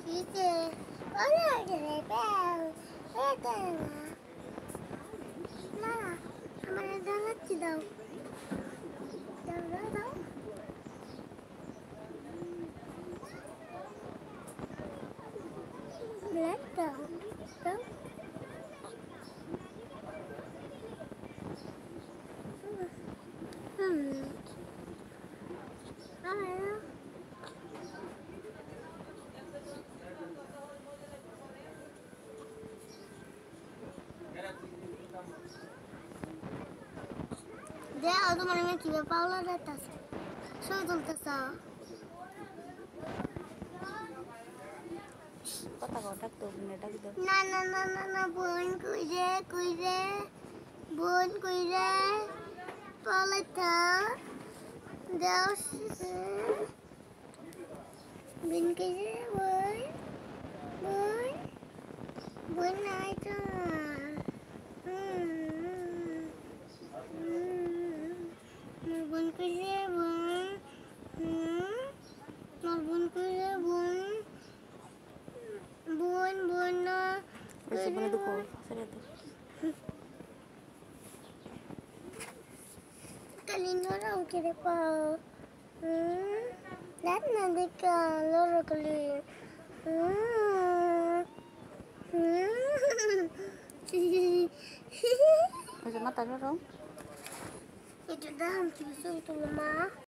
Dice, hola, que le veo. Vete, nada. Hamaরা জানাচ্ছি দাও দাও দাও দাও ব্ল্যাক দাও দাও দেখো তোমার মেয়ে কিভাবে পাওলা যাইতেছে ছবি তুলতেছ কথা কও ডাক তো ডাক দাও না না না না না বোন কইরে বোন কইরে পালাইতা দাও বোন কইরে বোন বোন বোন নাই তো বোন কইরে বোন আমার বোন কইরে বোন বোন বোন না ওইসব বলে দুঃখ ছেড়ে দাও Kalindora ang kiripa. Lahat na di ka. Loro kali. ওই যে মাথা ধরো Ito dah ang kiso ito mama.